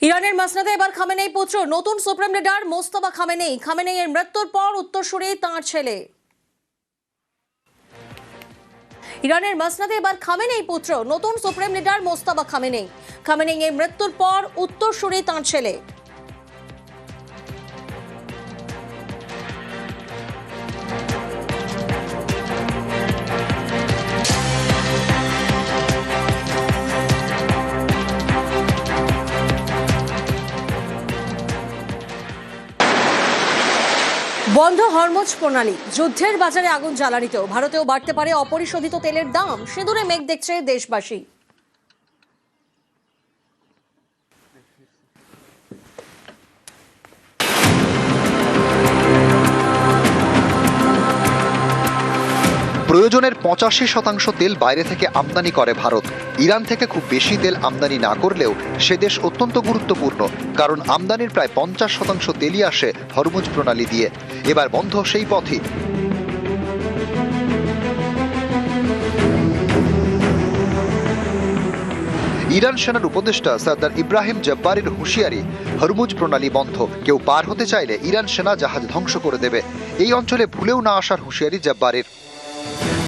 ইরানের মাসনাদে এবার খামেনেই পুত্র নতুন সুপ্রিম লিডার মোস্তফা খামেনেই। খামেনেইয়ের মৃত্যুর পর উত্তরসূরি তাঁর ছেলে। ইরানের মাসনাদে এবার খামেনেই পুত্র নতুন সুপ্রিম লিডার মোস্তফা খামেনেই। খামেনেইয়ের মৃত্যুর পর উত্তরসূরি তাঁর ছেলে। বন্ধ হরমুজ প্রণালী, যুদ্ধের বাজারে আগুন জ্বালানিতেও ভারতেও বাড়তে পারে অপরিশোধিত তেলের দাম। সিঁদুরে মেঘ দেখছে দেশবাসী। প্রয়োজনের 85% তেল বাইরে থেকে আমদানি করে ভারত। ইরান থেকে খুব বেশি তেল আমদানি না করলেও সে দেশ অত্যন্ত গুরুত্বপূর্ণ, কারণ আমদানির প্রায় 50% তেলই আসে হরমুজ প্রণালী দিয়ে। এবার বন্ধ সেই পথই। ইরান সেনার উপদেষ্টা সর্দার ইব্রাহিম জব্বারের হুঁশিয়ারি, হরমুজ প্রণালী বন্ধ, কেউ পার হতে চাইলে ইরান সেনা জাহাজ ধ্বংস করে দেবে। এই অঞ্চলে ভুলেও না আসার হুঁশিয়ারি জব্বারের।